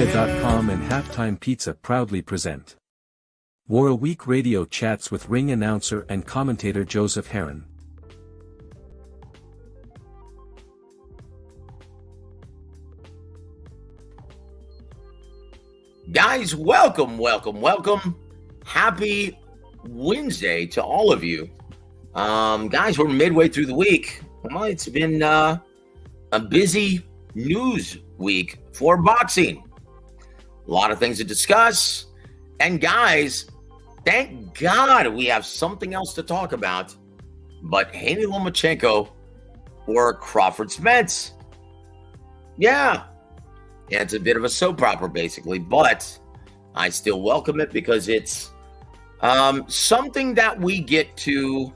Omega.com and Halftime Pizza proudly present WAWR Week Radio Chats with ring announcer and commentator Joseph Heron. Guys, welcome. Happy Wednesday to all of you. Guys, we're midway through the week. Well, it's been a busy news week for boxing. A lot of things to discuss. And guys, thank God we have something else to talk about but Haney Lomachenko or Crawford Spence. Yeah, it's a bit of a soap opera basically, but I still welcome it because it's something that we get to.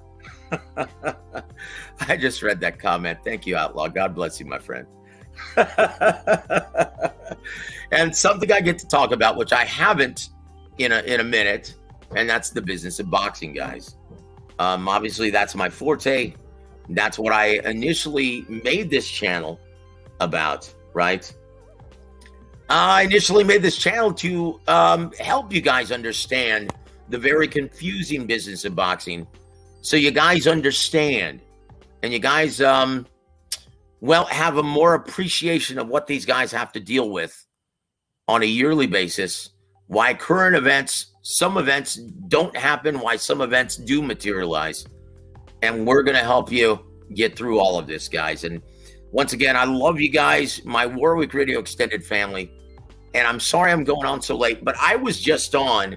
I just read that comment. Thank you, Outlaw. God bless you, my friend. And something I get to talk about, which I haven't in a minute, and that's the business of boxing, guys. Obviously, that's my forte. That's what I initially made this channel about, right? I initially made this channel to help you guys understand the very confusing business of boxing, so you guys understand, and you guys, have a more appreciation of what these guys have to deal with on a yearly basis, why current events, some events don't happen, why some events do materialize. And we're going to help you get through all of this, guys. And once again, I love you guys, my WAWR Week Radio extended family. And I'm sorry I'm going on so late, but I was just on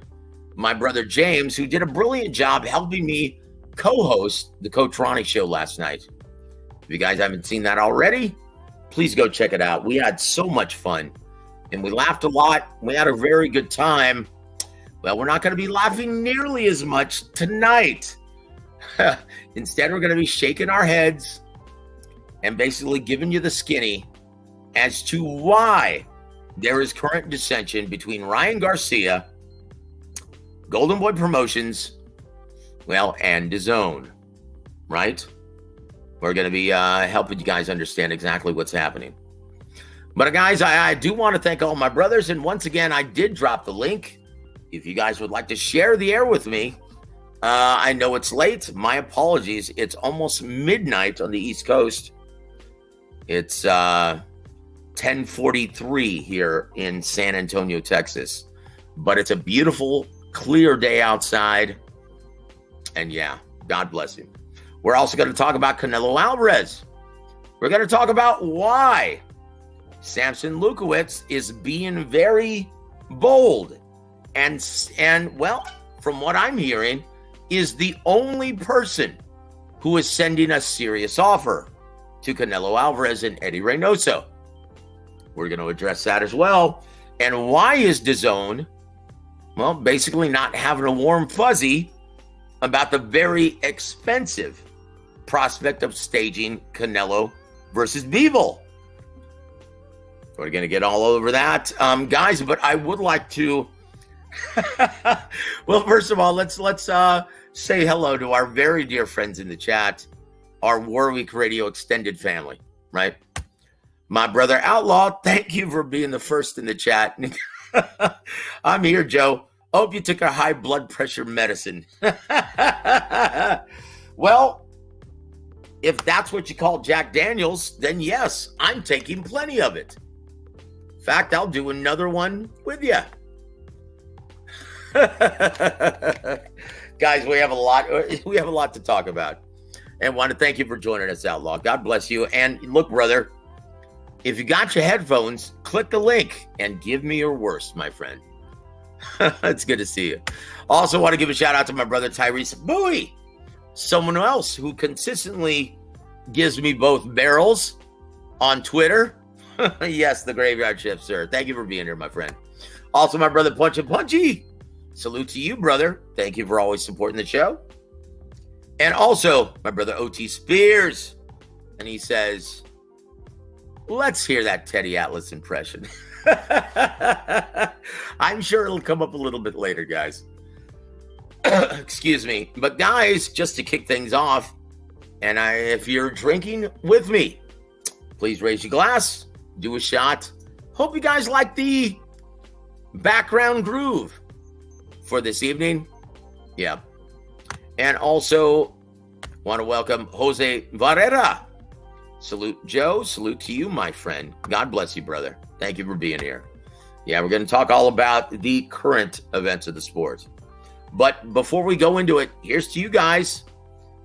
my brother James, who did a brilliant job helping me co-host the Coach Ronnie show last night. If you guys haven't seen that already, please go check it out. We had so much fun and we laughed a lot. We had a very good time. Well, we're not going to be laughing nearly as much tonight. Instead, we're going to be shaking our heads and basically giving you the skinny as to why there is current dissension between Ryan Garcia, Golden Boy Promotions, and DAZN, right? We're going to be helping you guys understand exactly what's happening. But guys, I do want to thank all my brothers. And once again, I did drop the link. If you guys would like to share the air with me, I know it's late. My apologies. It's almost midnight on the East Coast. It's 10:43 here in San Antonio, Texas. But it's a beautiful, clear day outside. And yeah, God bless you. We're also going to talk about Canelo Alvarez. We're going to talk about why Samson Lukowicz is being very bold and from what I'm hearing, is the only person who is sending a serious offer to Canelo Alvarez and Eddie Reynoso. We're going to address that as well. And why is DAZN, basically not having a warm fuzzy about the very expensive prospect of staging Canelo versus Bivol. We're going to get all over that, guys, but I would like to, first of all, let's say hello to our very dear friends in the chat, our WAWR Week Radio extended family, right? My brother Outlaw, thank you for being the first in the chat. I'm here, Joe. Hope you took a high blood pressure medicine. Well, if that's what you call Jack Daniels, then yes, I'm taking plenty of it. In fact, I'll do another one with you. Guys, we have a lot to talk about. And want to thank you for joining us, Outlaw. God bless you. And look, brother, if you got your headphones, click the link and give me your worst, my friend. It's good to see you. Also want to give a shout out to my brother Tyrese Bowie, someone else who consistently gives me both barrels on Twitter. Yes, the graveyard shift, sir. Thank you for being here, my friend. Also, my brother Punch and Punchy. Salute to you, brother. Thank you for always supporting the show. And also, my brother O.T. Spears. And he says, let's hear that Teddy Atlas impression. I'm sure it'll come up a little bit later, guys. Excuse me. But guys, just to kick things off, and if you're drinking with me, please raise your glass, do a shot. Hope you guys like the background groove for this evening. Yeah. And also want to welcome Jose Varela. Salute, Joe. Salute to you, my friend. God bless you, brother. Thank you for being here. Yeah, we're going to talk all about the current events of the sport. But before we go into it, here's to you guys.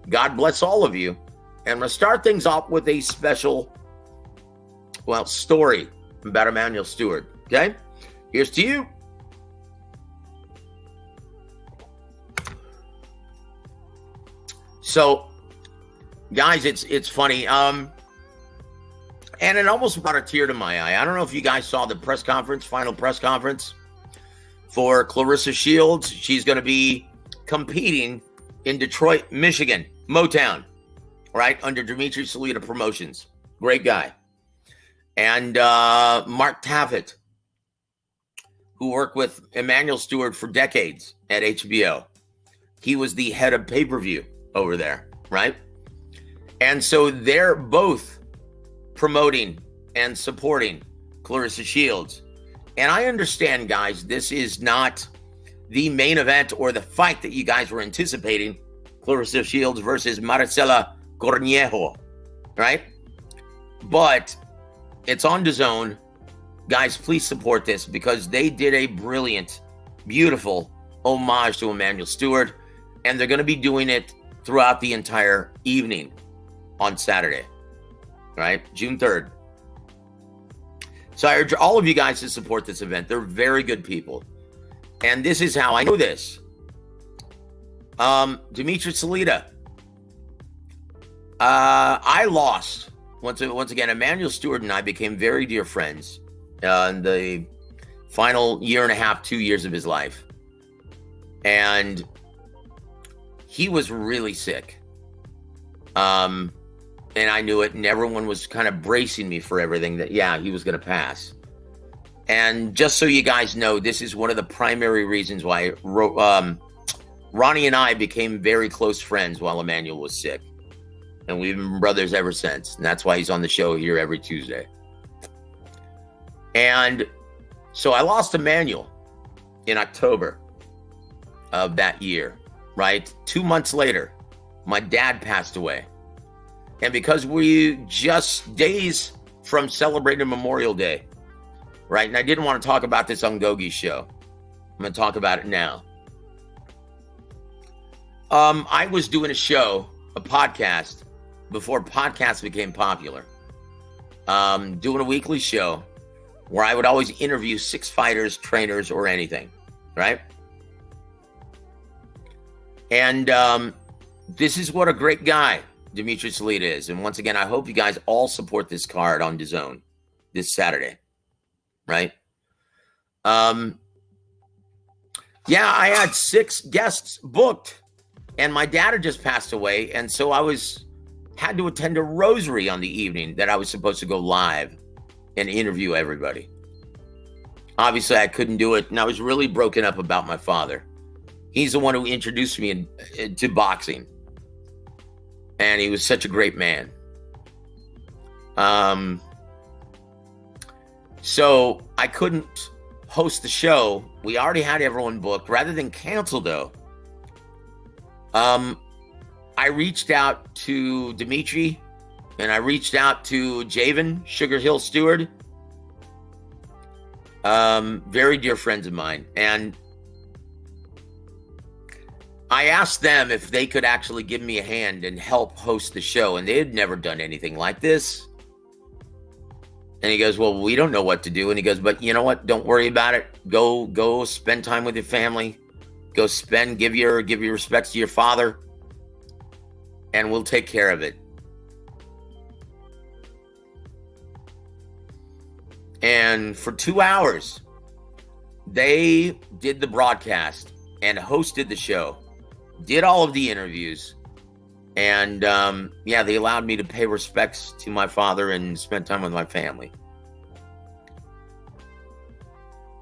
God bless all of you. And I'm going to start things off with a special, story about Emanuel Steward. Okay? Here's to you. So, guys, it's funny. And it almost brought a tear to my eye. I don't know if you guys saw the final press conference for Clarissa Shields. She's going to be competing in Detroit, Michigan, Motown, right, under Dimitri Salita Promotions. Great guy. And Mark Taffet, who worked with Emanuel Steward for decades at HBO. He was the head of pay-per-view over there, right? And so they're both promoting and supporting Clarissa Shields. And I understand, guys, this is not the main event or the fight that you guys were anticipating, Clarissa Shields versus Maricela Cornejo, right? But it's on DAZN. Guys, please support this because they did a brilliant, beautiful homage to Emanuel Steward, and they're going to be doing it throughout the entire evening on Saturday, right? June 3rd. So I urge all of you guys to support this event. They're very good people. And this is how I know this. Dimitri Salita. I lost. Once again, Emanuel Steward and I became very dear friends in the final year and a half, 2 years of his life. And he was really sick. And I knew it, and everyone was kind of bracing me for everything that, he was going to pass. And just so you guys know, this is one of the primary reasons why Ronnie and I became very close friends while Emanuel was sick. And we've been brothers ever since. And that's why he's on the show here every Tuesday. And so I lost Emanuel in October of that year, right? 2 months later, my dad passed away. And because we just days from celebrating Memorial Day, right? And I didn't want to talk about this on Gogi's show. I'm going to talk about it now. I was doing a show, a podcast, before podcasts became popular. Doing a weekly show where I would always interview 6 fighters, trainers, or anything, right? And this is what a great guy Dimitri Salita is. And once again, I hope you guys all support this card on DAZN this Saturday, right? I had 6 guests booked, and my dad had just passed away, and so I had to attend a rosary on the evening that I was supposed to go live and interview everybody. Obviously, I couldn't do it, and I was really broken up about my father. He's the one who introduced me to boxing. And he was such a great man. So I couldn't host the show. We already had everyone booked. Rather than cancel, though, I reached out to Dimitri, and I reached out to Javen Sugar Hill Steward. Very dear friends of mine. And I asked them if they could actually give me a hand and help host the show, and they had never done anything like this. And he goes, well, we don't know what to do. And he goes, but you know what? Don't worry about it. Go spend time with your family. Go give your respects to your father, and we'll take care of it. And for 2 hours, they did the broadcast and hosted the show. Did all of the interviews, and they allowed me to pay respects to my father and spend time with my family.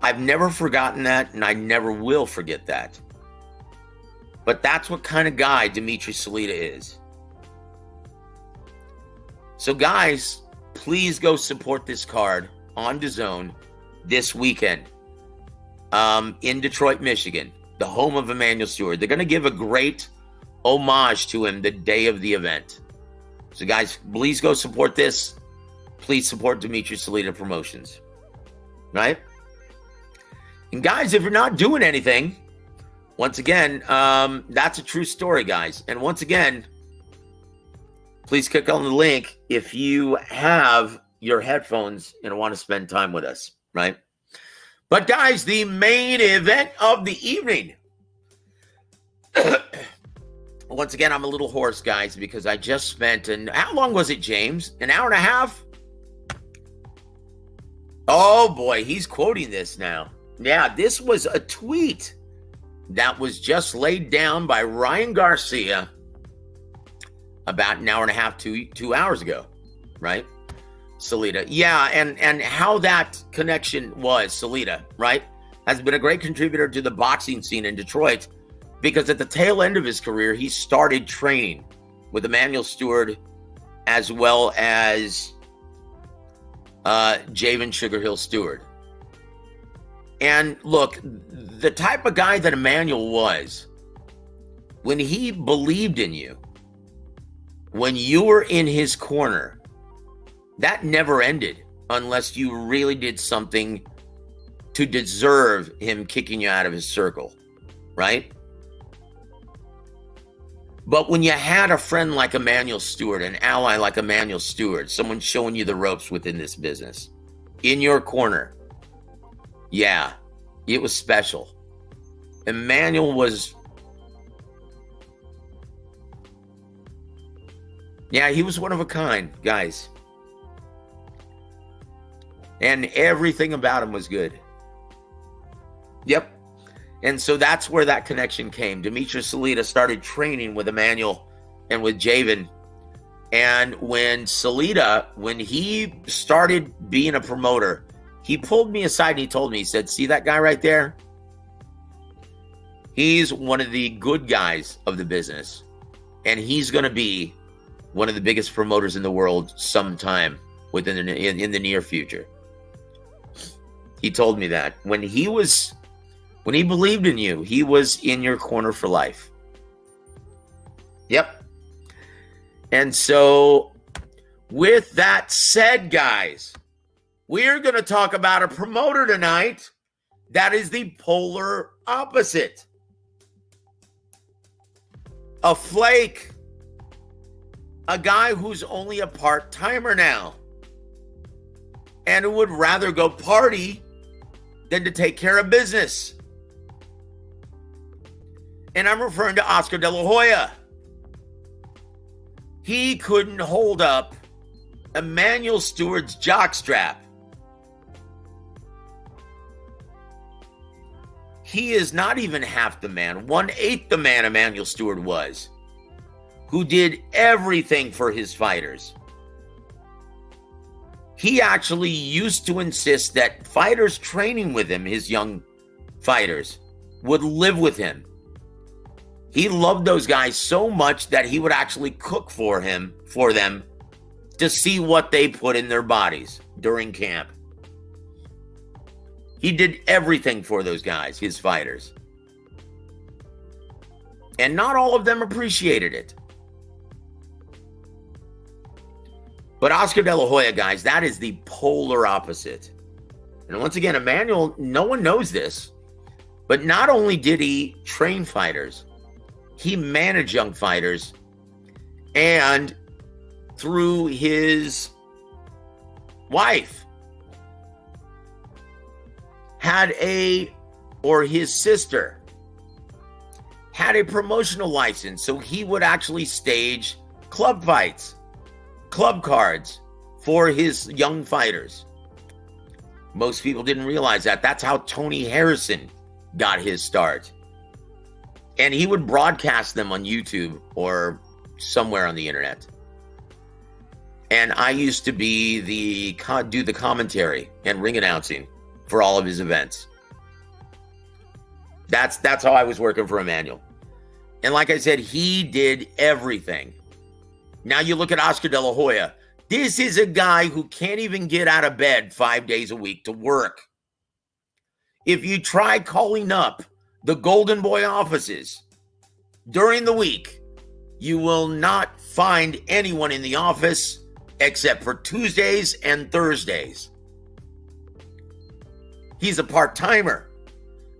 I've never forgotten that, and I never will forget that. But that's what kind of guy Dimitri Salita is. So guys, please go support this card on DAZN this weekend. in Detroit, Michigan, the home of Emanuel Steward. They're going to give a great homage to him the day of the event. So guys, please go support this. Please support Dimitri Salita Promotions. Right? And guys, if you're not doing anything, once again, that's a true story, guys. And once again, please click on the link if you have your headphones and want to spend time with us, right? But guys, the main event of the evening. Once again, I'm a little hoarse, guys, because I just spent, how long was it, James? An hour and a half? Oh boy, he's quoting this now. Yeah, this was a tweet that was just laid down by Ryan Garcia about an hour and a half, 2 hours ago, right? Salita. Yeah, and how that connection was, Salita, right, has been a great contributor to the boxing scene in Detroit, because at the tail end of his career, he started training with Emanuel Steward as well as Javen Sugar Hill Steward. And look, the type of guy that Emanuel was, when he believed in you, when you were in his corner, that never ended unless you really did something to deserve him kicking you out of his circle, right? But when you had a friend like Emanuel Steward, an ally like Emanuel Steward, someone showing you the ropes within this business, in your corner, yeah, it was special. Emanuel was, yeah, he was one of a kind, guys. And everything about him was good. Yep. And so that's where that connection came. Dimitri Salita started training with Emanuel and with Javen. And when Salita, when he started being a promoter, he pulled me aside and he told me, he said, see that guy right there? He's one of the good guys of the business. And he's going to be one of the biggest promoters in the world sometime within in the near future. He told me that. When he believed in you, he was in your corner for life. Yep. And so, with that said, guys, we're going to talk about a promoter tonight that is the polar opposite. A flake. A guy who's only a part-timer now. And who would rather go party than to take care of business. And I'm referring to Oscar De La Hoya. He couldn't hold up Emanuel Steward's jockstrap. He is not even half the man, 1/8 the man Emanuel Steward was, who did everything for his fighters. He actually used to insist that fighters training with him, his young fighters, would live with him. He loved those guys so much that he would actually cook for them to see what they put in their bodies during camp. He did everything for those guys, his fighters. And not all of them appreciated it. But Oscar De La Hoya, guys, that is the polar opposite. And once again, Emanuel, no one knows this, but not only did he train fighters, he managed young fighters, and through his wife, his sister, had a promotional license, so he would actually stage club fights, club cards for his young fighters. Most people didn't realize that. That's how Tony Harrison got his start. And he would broadcast them on YouTube or somewhere on the internet. And I used to be do the commentary and ring announcing for all of his events. That's how I was working for Emanuel. And like I said, he did everything. Now you look at Oscar De La Hoya. This is a guy who can't even get out of bed 5 days a week to work. If you try calling up the Golden Boy offices during the week, you will not find anyone in the office except for Tuesdays and Thursdays. He's a part-timer.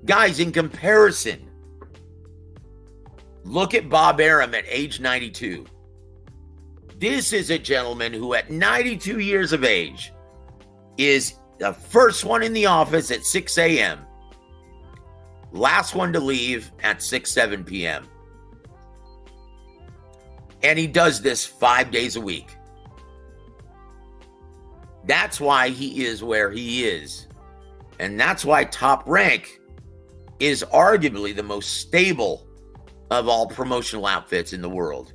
Guys, in comparison, look at Bob Arum at age 92. This is a gentleman who at 92 years of age is the first one in the office at 6 a.m., last one to leave at 7 p.m. And he does this 5 days a week. That's why he is where he is. And that's why Top Rank is arguably the most stable of all promotional outfits in the world.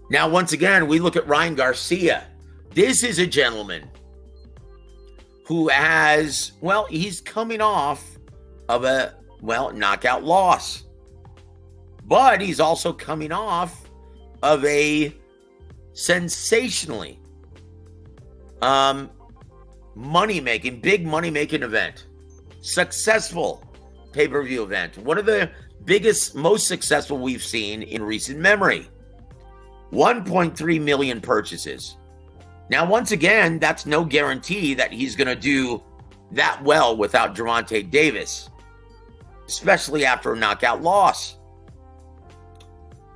Now, once again, we look at Ryan Garcia. This is a gentleman who has, well, he's coming off of a, well, knockout loss. But he's also coming off of a sensationally big money-making event. Successful pay-per-view event. One of the biggest, most successful we've seen in recent memory. 1.3 million purchases. Now, once again, that's no guarantee that he's going to do that well without Gervonta Davis, especially after a knockout loss.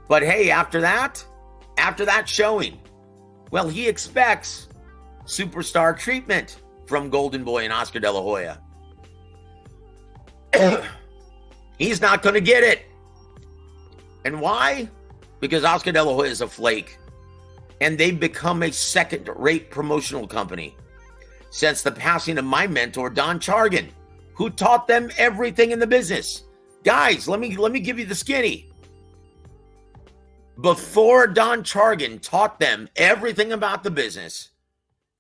But hey, after that showing, well, he expects superstar treatment from Golden Boy and Oscar De La Hoya. He's not going to get it. And why? Because Oscar De La Hoya is a flake. And they've become a second-rate promotional company since the passing of my mentor, Don Chargan, who taught them everything in the business. Guys, let me give you the skinny. Before Don Chargan taught them everything about the business,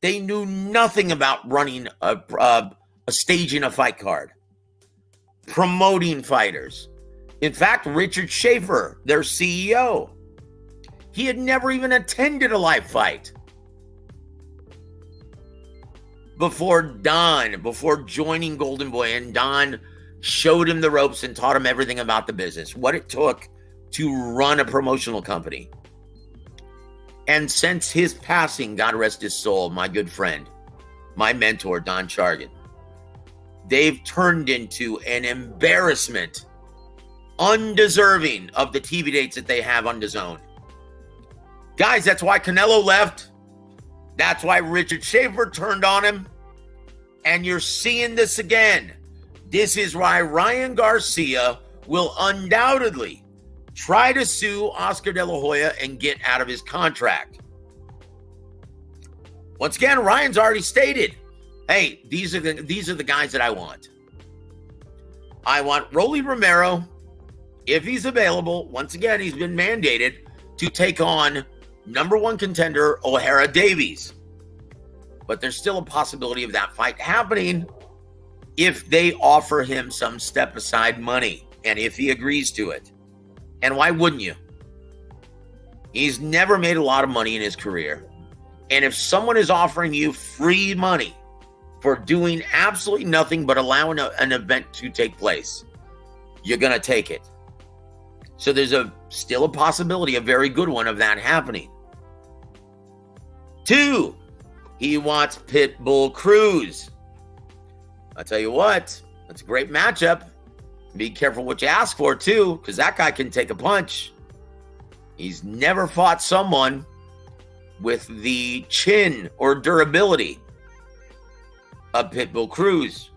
they knew nothing about running staging a fight card, promoting fighters. In fact, Richard Schaefer, their CEO, he had never even attended a live fight. Before joining Golden Boy, and Don showed him the ropes and taught him everything about the business, what it took to run a promotional company. And since his passing, God rest his soul, my good friend, my mentor, Don Chargan, they've turned into an embarrassment, undeserving of the TV dates that they have on DAZN. Guys, that's why Canelo left. That's why Richard Schaefer turned on him. And you're seeing this again. This is why Ryan Garcia will undoubtedly try to sue Oscar De La Hoya and get out of his contract. Once again, Ryan's already stated, hey, these are the guys that I want. I want Rolly Romero, if he's available. Once again, he's been mandated to take on number one contender O'Hara Davies. But there's still a possibility of that fight happening if they offer him some step-aside money and if he agrees to it. And why wouldn't you? He's never made a lot of money in his career. And if someone is offering you free money for doing absolutely nothing but allowing an event to take place, you're going to take it. So there's still a possibility, a very good one, of that happening. 2, he wants Pitbull Cruz. I'll tell you what, that's a great matchup. Be careful what you ask for, too, because that guy can take a punch. He's never fought someone with the chin or durability of Pitbull Cruz.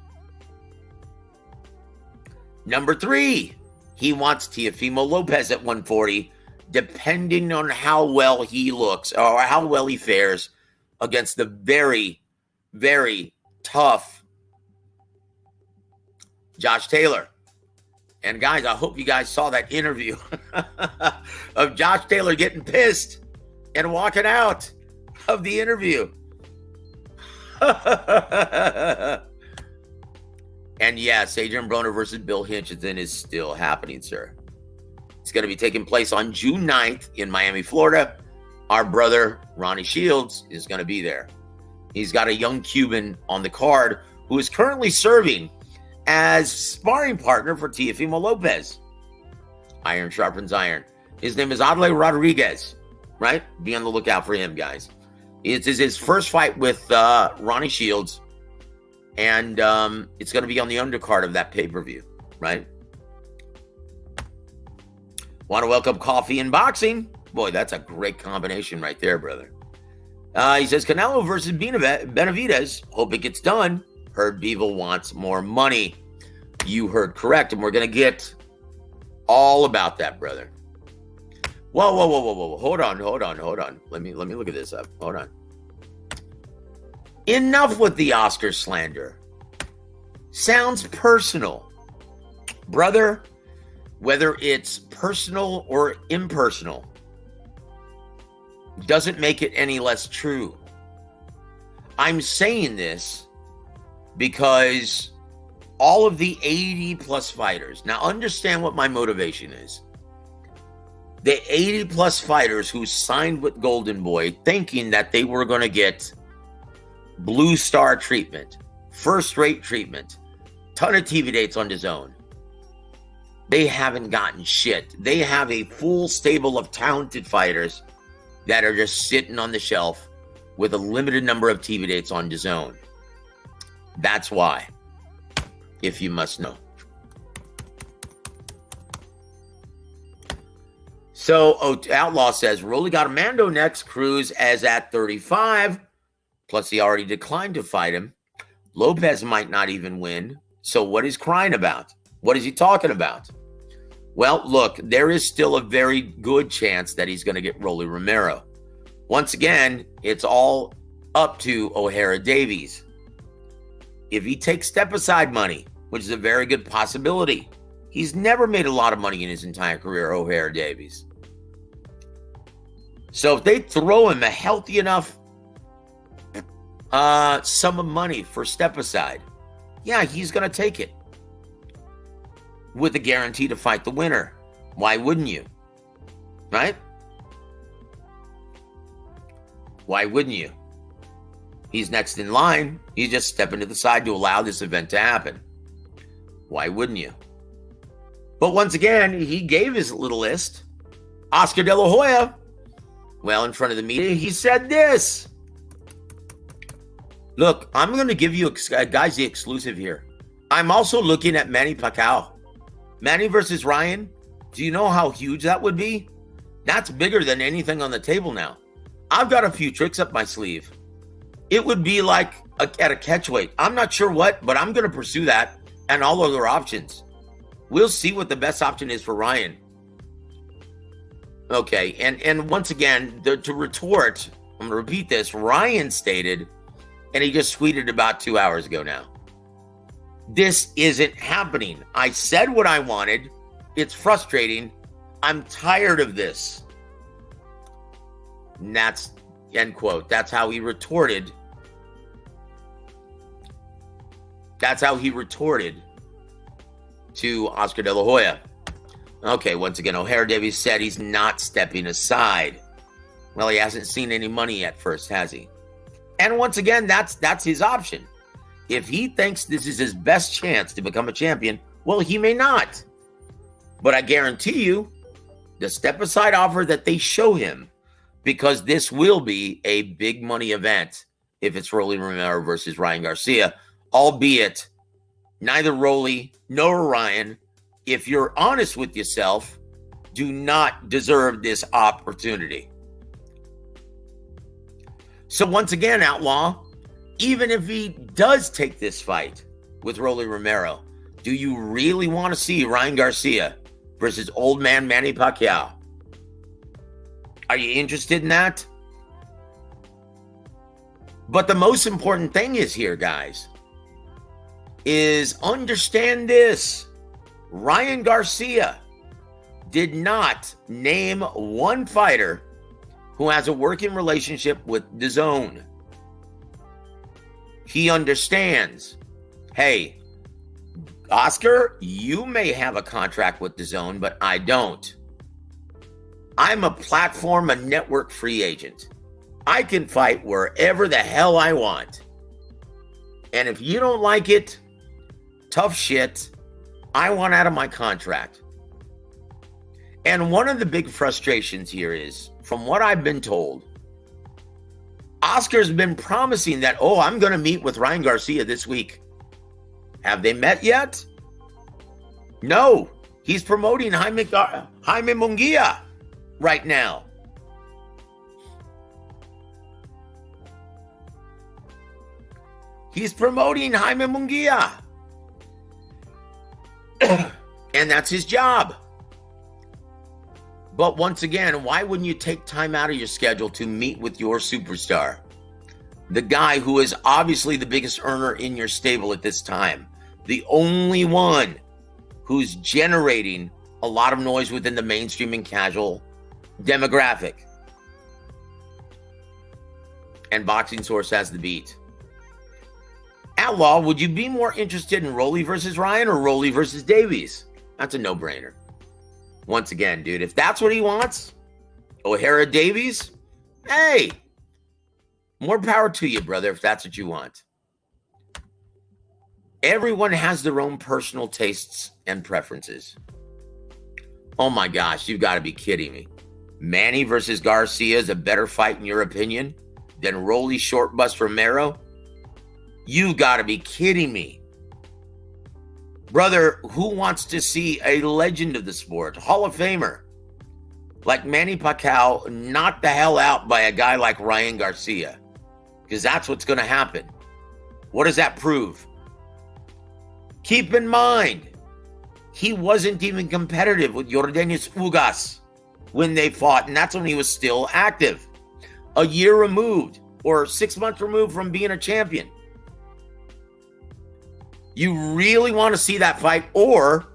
Number 3, he wants Teofimo Lopez at 140, depending on how well he looks or how well he fares against the very, very tough Josh Taylor. And guys, I hope you guys saw that interview of Josh Taylor getting pissed and walking out of the interview. And yes, Adrian Broner versus Bill Hinchton is still happening, sir. It's going to be taking place on June 9th in Miami, Florida. Our brother, Ronnie Shields, is going to be there. He's got a young Cuban on the card who is currently serving as sparring partner for Teofimo Lopez. Iron sharpens iron. His name is Adley Rodriguez, right? Be on the lookout for him, guys. It is his first fight with Ronnie Shields, and it's going to be on the undercard of that pay-per-view, right? Want to welcome Coffee and Boxing. Boy, that's a great combination right there, brother. He says, Canelo versus Benavidez. Hope it gets done. Heard Beevil wants more money. You heard correct, and we're going to get all about that, brother. Whoa. Hold on. Let me look at this up. Hold on. Enough with the Oscar slander. Sounds personal. Brother, whether it's personal or impersonal, doesn't make it any less true. I'm saying this because all of the 80 plus fighters, now understand what my motivation is. The 80 plus fighters who signed with Golden Boy thinking that they were going to get blue star treatment, first rate treatment, ton of TV dates on DAZN. They haven't gotten shit. They have a full stable of talented fighters that are just sitting on the shelf with a limited number of TV dates on DAZN. That's why, if you must know. So Outlaw says, Rolly got a Mando next, Cruz as at 35. Plus, he already declined to fight him. Lopez might not even win. So what is crying about? What is he talking about? Well, look, there is still a very good chance that he's going to get Rolly Romero. Once again, it's all up to O'Hara Davies. If he takes step-aside money, which is a very good possibility, he's never made a lot of money in his entire career, O'Hara Davies. So if they throw him a healthy enough sum of money for step-aside, yeah, he's going to take it. With a guarantee to fight the winner. Why wouldn't you? Right? Why wouldn't you? He's next in line. He's just stepping to the side to allow this event to happen. Why wouldn't you? But once again, he gave his little list. Oscar De La Hoya, well, in front of the media, he said this. Look, I'm going to give you guys the exclusive here. I'm also looking at Manny Pacquiao. Manny versus Ryan, do you know how huge that would be? That's bigger than anything on the table now. I've got a few tricks up my sleeve. It would be like at a catchweight. I'm not sure what, but I'm going to pursue that and all other options. We'll see what the best option is for Ryan. Okay, and once again, to retort, I'm going to repeat this. Ryan stated, and he just tweeted about 2 hours ago now, this isn't happening. I said what I wanted. It's frustrating. I'm tired of this. And that's, end quote. That's how he retorted. That's how he retorted to Oscar De La Hoya. Okay, once again, O'Hara Davies said he's not stepping aside. Well, he hasn't seen any money yet first, has he? And once again, that's his option. If he thinks this is his best chance to become a champion, well, he may not. But I guarantee you, the step-aside offer that they show him, because this will be a big money event if it's Rolly Romero versus Ryan Garcia, albeit neither Rolly nor Ryan, if you're honest with yourself, do not deserve this opportunity. So once again, Outlaw, even if he does take this fight with Rolly Romero, do you really want to see Ryan Garcia versus old man Manny Pacquiao? Are you interested in that? But the most important thing is here, guys, is understand this. Ryan Garcia did not name one fighter who has a working relationship with DAZN. He understands, hey, Oscar, you may have a contract with DAZN, but I don't. I'm a platform, a network free agent. I can fight wherever the hell I want. And if you don't like it, tough shit, I want out of my contract. And one of the big frustrations here is, from what I've been told, Oscar's been promising that, oh, I'm going to meet with Ryan Garcia this week. Have they met yet? No. He's promoting Jaime Munguia right now. He's promoting Jaime Munguia. And that's his job. But once again, why wouldn't you take time out of your schedule to meet with your superstar? The guy who is obviously the biggest earner in your stable at this time. The only one who's generating a lot of noise within the mainstream and casual demographic. And Boxing Source has the beat. Outlaw, would you be more interested in Rolly versus Ryan or Rolly versus Davies? That's a no-brainer. Once again, dude, if that's what he wants, O'Hara Davies, hey, more power to you, brother, if that's what you want. Everyone has their own personal tastes and preferences. Oh my gosh, you've got to be kidding me. Manny versus Garcia is a better fight in your opinion than Rolly Short Bus Romero? You've got to be kidding me. Brother, who wants to see a legend of the sport, Hall of Famer, like Manny Pacquiao knocked the hell out by a guy like Ryan Garcia? Because that's what's going to happen. What does that prove? Keep in mind, he wasn't even competitive with Yordenis Ugas when they fought, and that's when he was still active. A year removed, or 6 months removed from being a champion. You really want to see that fight, or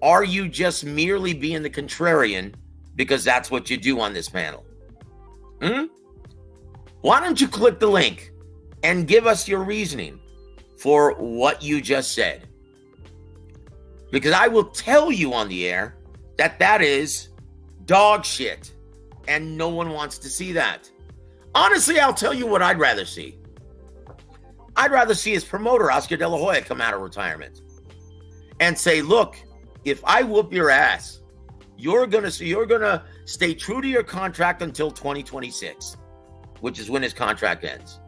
are you just merely being the contrarian because that's what you do on this panel? Why don't you click the link and give us your reasoning for what you just said? Because I will tell you on the air that that is dog shit, and no one wants to see that. Honestly, I'll tell you what I'd rather see. I'd rather see his promoter, Oscar De La Hoya, come out of retirement and say, look, if I whoop your ass, you're gonna stay true to your contract until 2026, which is when his contract ends.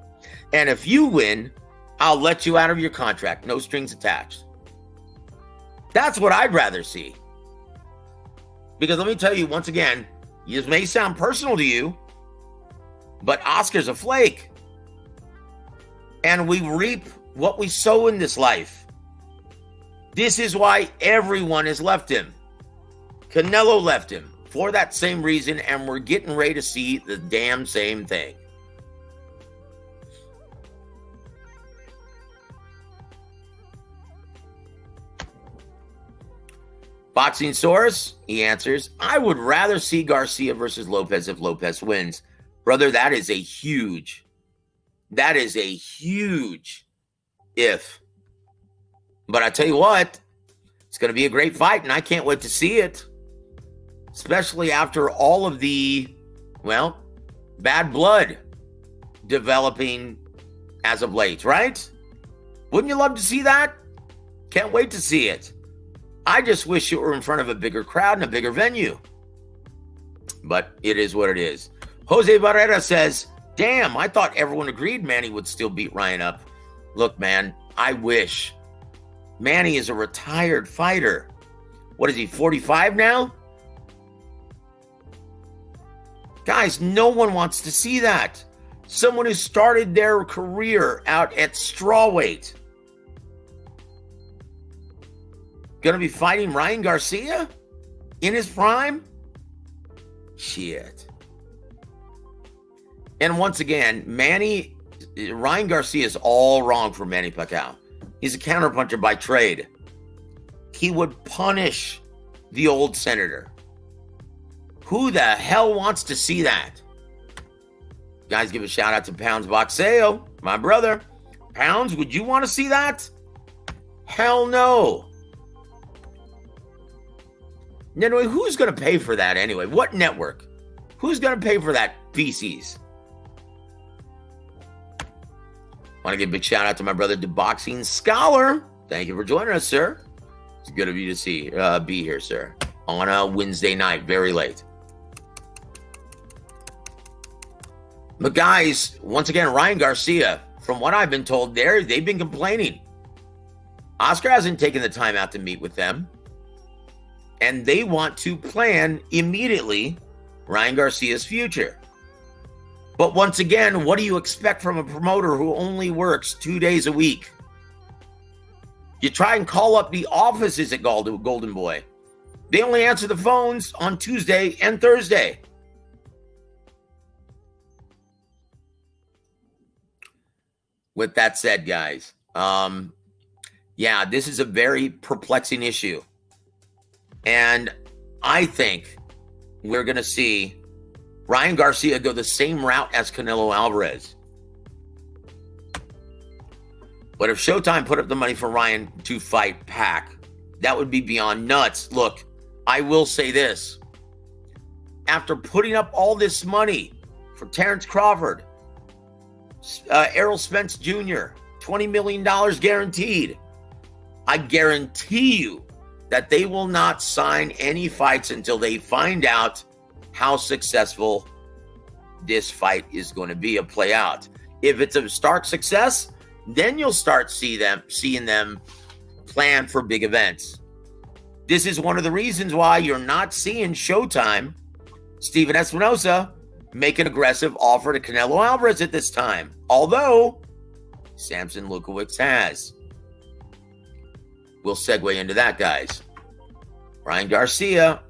And if you win, I'll let you out of your contract, no strings attached. That's what I'd rather see. Because let me tell you, once again, this may sound personal to you, but Oscar's a flake. And we reap what we sow in this life. This is why everyone has left him. Canelo left him for that same reason, and we're getting ready to see the damn same thing. Boxing Source, he answers, I would rather see Garcia versus Lopez if Lopez wins. Brother, that is a huge if. But I tell you what, it's going to be a great fight, and I can't wait to see it. Especially after all of the, well, bad blood developing as of late, right? Wouldn't you love to see that? Can't wait to see it. I just wish it were in front of a bigger crowd and a bigger venue. But it is what it is. Jose Barrera says, damn, I thought everyone agreed Manny would still beat Ryan up. Look, man, I wish. Manny is a retired fighter. What is he, 45 now? Guys, no one wants to see that. Someone who started their career out at strawweight. Gonna be fighting Ryan Garcia in his prime? Shit. And once again, Ryan Garcia is all wrong for Manny Pacquiao. He's a counterpuncher by trade. He would punish the old senator. Who the hell wants to see that? Guys, give a shout out to Pounds Boxeo, my brother. Pounds, would you want to see that? Hell no. Anyway, who's going to pay for that anyway? What network? Who's going to pay for that feces? Want to give a big shout out to my brother, the Boxing Scholar. Thank you for joining us, sir. It's good of you to be here, sir, on a Wednesday night, very late. But guys, once again, Ryan Garcia, from what I've been told, they've been complaining. Oscar hasn't taken the time out to meet with them. And they want to plan immediately Ryan Garcia's future. But once again, what do you expect from a promoter who only works 2 days a week? You try and call up the offices at Golden Boy. They only answer the phones on Tuesday and Thursday. With that said, guys, yeah, this is a very perplexing issue. And I think we're going to see Ryan Garcia go the same route as Canelo Alvarez. But if Showtime put up the money for Ryan to fight Pac, that would be beyond nuts. Look, I will say this. After putting up all this money for Terrence Crawford, Errol Spence Jr., $20 million guaranteed, I guarantee you that they will not sign any fights until they find out how successful this fight is going to be a play out. If it's a stark success, then you'll start seeing them plan for big events. This is one of the reasons why you're not seeing Showtime, Steven Espinosa, make an aggressive offer to Canelo Alvarez at this time. Although Samson Lukowicz has. We'll segue into that, guys. Ryan Garcia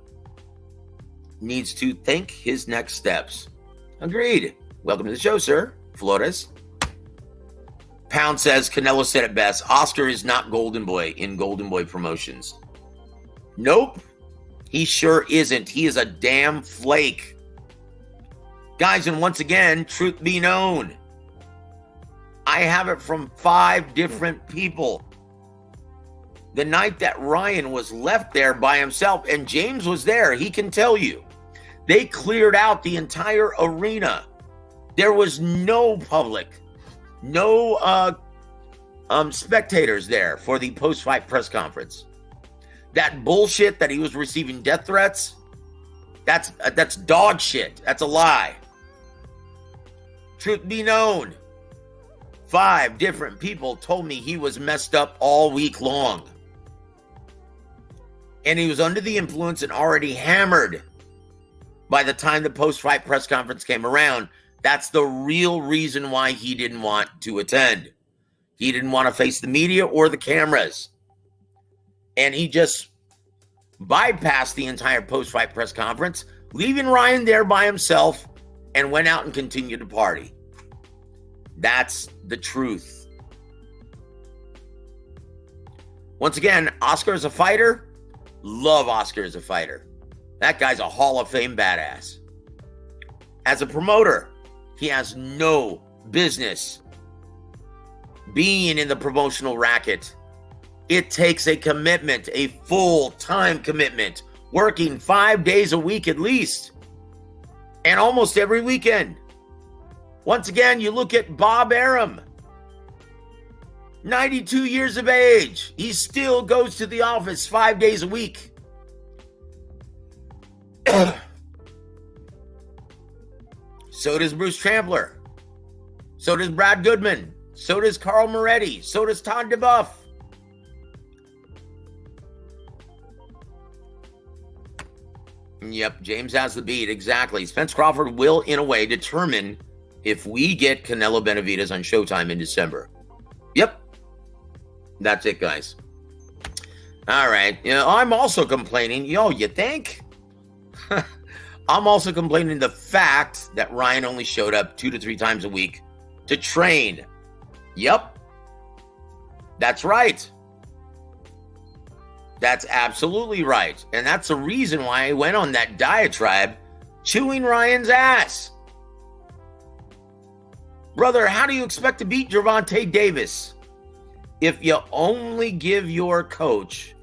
needs to think his next steps. Agreed. Welcome to the show, sir. Flores. Pound says, Canelo said it best. Oscar is not Golden Boy in Golden Boy Promotions. Nope. He sure isn't. He is a damn flake. Guys, and once again, truth be known, I have it from 5 different people. The night that Ryan was left there by himself, and James was there, he can tell you, they cleared out the entire arena. There was no public, no spectators there for the post-fight press conference. That bullshit that he was receiving death threats, that's dog shit. That's a lie. Truth be known, 5 different people told me he was messed up all week long. And he was under the influence and already hammered by the time the post-fight press conference came around. That's the real reason why he didn't want to attend. He didn't want to face the media or the cameras. And he just bypassed the entire post-fight press conference, leaving Ryan there by himself, and went out and continued to party. That's the truth. Once again, Oscar is a fighter. Love Oscar as a fighter. That guy's a Hall of Fame badass. As a promoter, he has no business being in the promotional racket. It takes a commitment, a full-time commitment, working 5 days a week at least, and almost every weekend. Once again, you look at Bob Arum, 92 years of age. He still goes to the office 5 days a week. So does Bruce Trampler. So does Brad Goodman. So does Carl Moretti. So does Todd DeBuff. Yep, James has the beat. Exactly. Spence Crawford will, in a way, determine if we get Canelo Benavidez on Showtime in December. Yep. That's it, guys. All right. You know, I'm also complaining. You think? I'm also complaining the fact that Ryan only showed up 2 to 3 times a week to train. Yep. That's right. That's absolutely right. And that's the reason why I went on that diatribe chewing Ryan's ass. Brother, how do you expect to beat Gervonta Davis if you only give your coach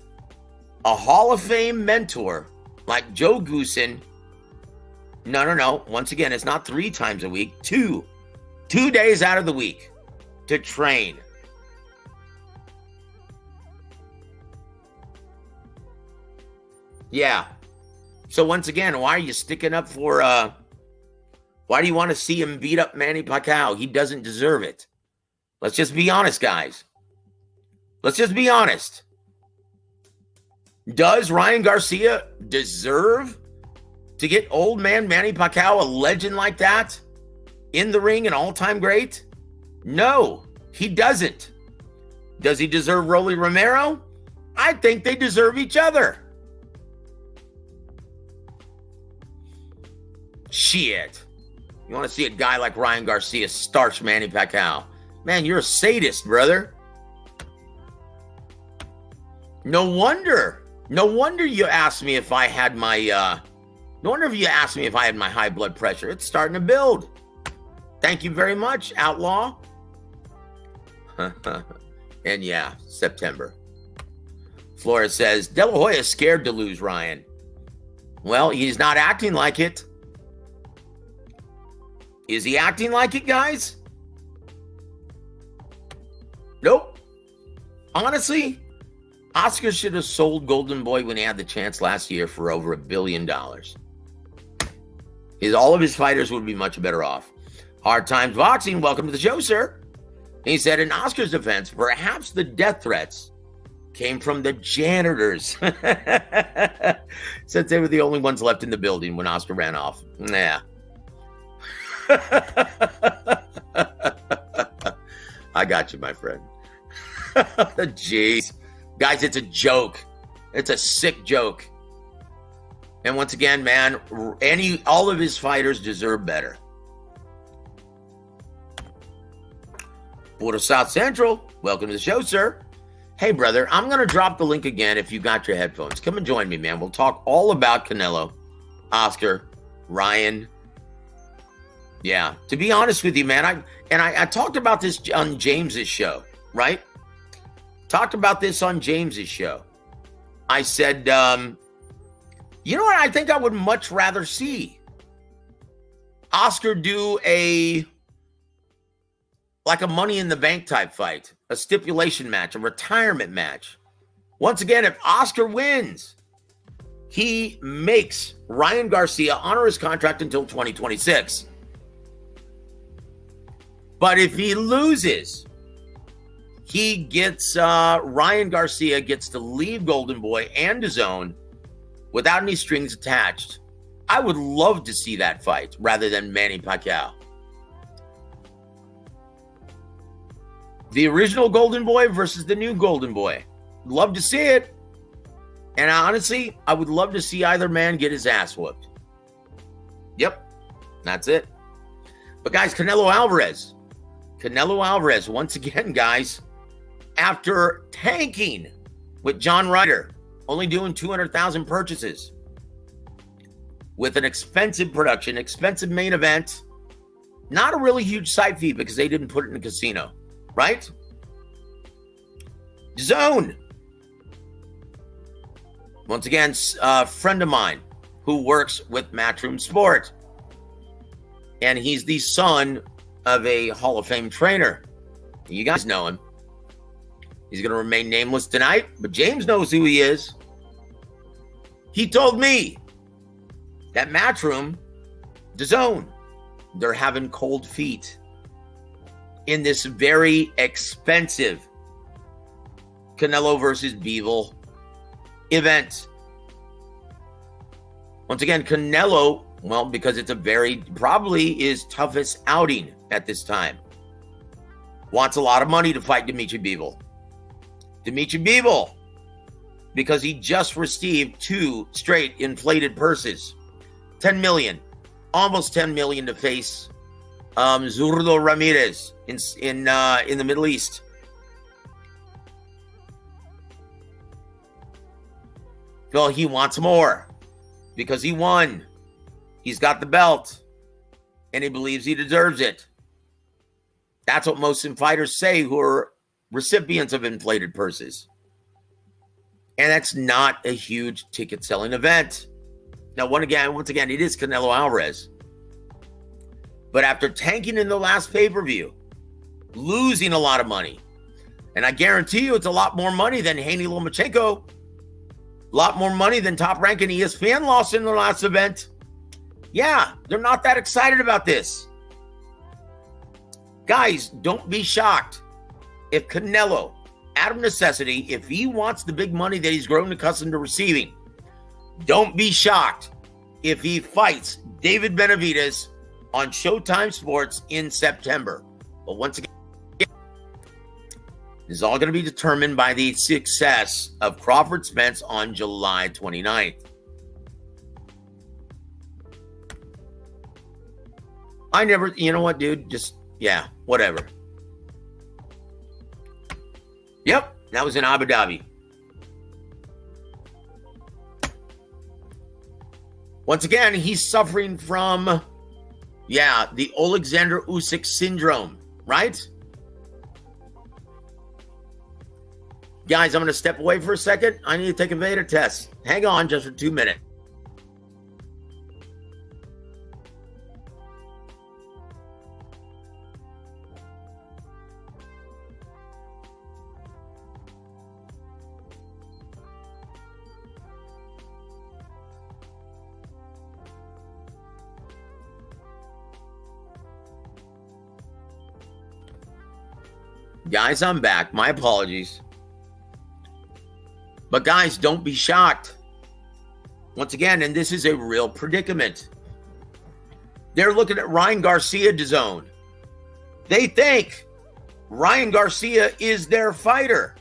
a Hall of Fame mentor like Joe Goosen? No. Once again, it's not 3 times a week. 2 days out of the week. to train. Yeah. So once again, why are you sticking up for, why do you want to see him beat up Manny Pacquiao? He doesn't deserve it. Let's just be honest, guys. Let's just be honest. Does Ryan Garcia deserve to get old man Manny Pacquiao, a legend like that, in the ring, an all-time great? No, he doesn't. Does he deserve Rolly Romero? I think they deserve each other. Shit. You want to see a guy like Ryan Garcia starch Manny Pacquiao? Man, you're a sadist, brother. No wonder you asked me if I had my, no wonder if you asked me if I had my high blood pressure. It's starting to build. Thank you very much, Outlaw. And yeah, September. Flores says, De La Hoya is scared to lose Ryan. Well, he's not acting like it. Is he acting like it, guys? Nope. Honestly, Oscar should have sold Golden Boy when he had the chance last year for over $1 billion. All of his fighters would be much better off. Hard Times Boxing, welcome to the show, sir. He said, in Oscar's defense, perhaps the death threats came from the janitors. Since they were the only ones left in the building when Oscar ran off. Nah. I got you, my friend. Jeez. Guys, it's a joke. It's a sick joke. And once again, man, all of his fighters deserve better. Puro South Central, welcome to the show, sir. Hey, brother, I'm going to drop the link again if you got your headphones. Come and join me, man. We'll talk all about Canelo, Oscar, Ryan. Yeah, to be honest with you, man, I talked about this on James's show, right? Talked about this on James's show. I said, you know what I think I would much rather see? Oscar do like a Money in the Bank type fight, a stipulation match, a retirement match. Once again, if Oscar wins, he makes Ryan Garcia honor his contract until 2026. But if he loses, he gets, Ryan Garcia gets to leave Golden Boy and his own without any strings attached. I would love to see that fight rather than Manny Pacquiao. The original Golden Boy versus the new Golden Boy. Love to see it. And honestly, I would love to see either man get his ass whooped. Yep, that's it. But guys, Canelo Alvarez, once again, guys, after tanking with John Ryder, only doing 200,000 purchases, with an expensive production, expensive main event, not a really huge site fee because they didn't put it in a casino, right? Zone. Once again, a friend of mine who works with Matchroom Sport. And he's the son of a Hall of Fame trainer. You guys know him. He's going to remain nameless tonight, but James knows who he is. He told me that Matchroom, DAZN, they're having cold feet in this very expensive Canelo versus Bivol event. Once again, Canelo, well, because it's probably his toughest outing at this time. Wants a lot of money to fight Dimitri Bivol. Because he just received 2 straight inflated purses. 10 million. Almost 10 million to face Zurdo Ramirez in the Middle East. Well, he wants more because he won. He's got the belt and he believes he deserves it. That's what most fighters say who are recipients of inflated purses. And that's not a huge ticket selling event. Now, once again, it is Canelo Alvarez. But after tanking in the last pay-per-view, losing a lot of money. And I guarantee you it's a lot more money than Haney Lomachenko. A lot more money than Top Rank and ESPN lost in the last event. Yeah, they're not that excited about this. Guys, don't be shocked if Canelo, out of necessity, if he wants the big money that he's grown accustomed to receiving, don't be shocked if he fights David Benavidez on Showtime Sports in September. But once again, this is all going to be determined by the success of Crawford Spence on July 29th. You know what, dude? Just, yeah, whatever. Yep, that was in Abu Dhabi. Once again, he's suffering from, the Alexander Usyk syndrome, right? Guys, I'm going to step away for a second. I need to take a Vader test. Hang on just for 2 minutes. Guys, I'm back. My apologies. But guys, don't be shocked. Once again, and this is a real predicament. They're looking at Ryan Garcia DAZN. They think Ryan Garcia is their fighter.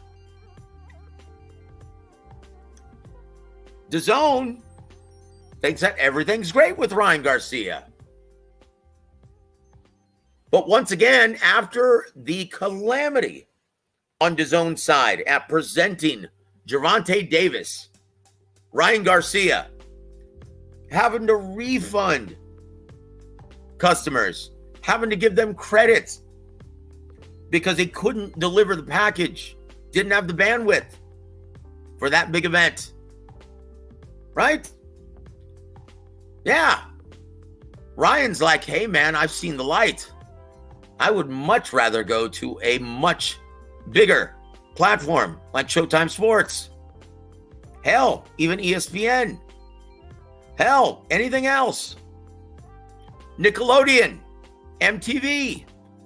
DAZN thinks that everything's great with Ryan Garcia. But once again, after the calamity on DAZN's side at presenting Gervonta Davis, Ryan Garcia, having to refund customers, having to give them credit because they couldn't deliver the package, didn't have the bandwidth for that big event. Right? Yeah. Ryan's like, hey man, I've seen the light. I would much rather go to a much bigger platform like Showtime Sports. Hell, even ESPN. Hell, anything else. Nickelodeon, MTV,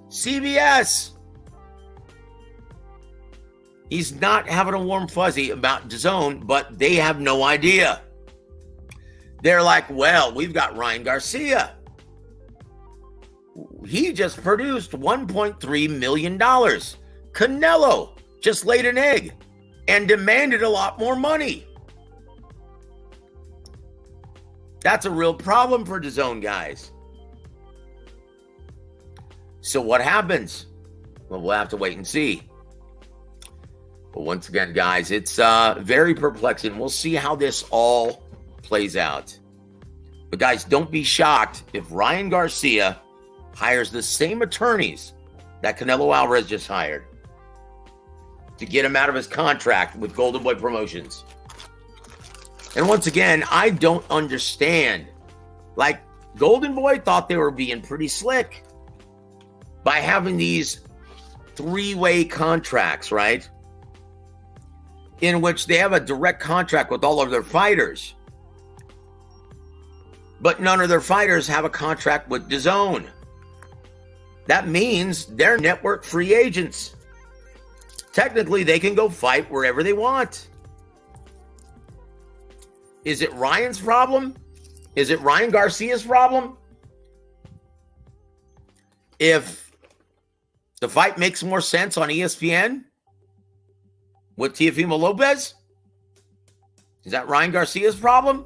CBS. He's not having a warm fuzzy about DAZN, but they have no idea. They're like, well, we've got Ryan Garcia. He just produced $1.3 million. Canelo just laid an egg and demanded a lot more money. That's a real problem for DAZN, guys. So what happens? Well, we'll have to wait and see. But once again, guys, it's very perplexing. We'll see how this all plays out. But guys, don't be shocked if Ryan Garcia hires the same attorneys that Canelo Alvarez just hired to get him out of his contract with Golden Boy Promotions. And once again, I don't understand. Like, Golden Boy thought they were being pretty slick by having these three-way contracts, right? In which they have a direct contract with all of their fighters. But none of their fighters have a contract with DAZN. That means they're network free agents. Technically, they can go fight wherever they want. Is it Ryan's problem? Is it Ryan Garcia's problem? If the fight makes more sense on ESPN with Teofimo Lopez, is that Ryan Garcia's problem?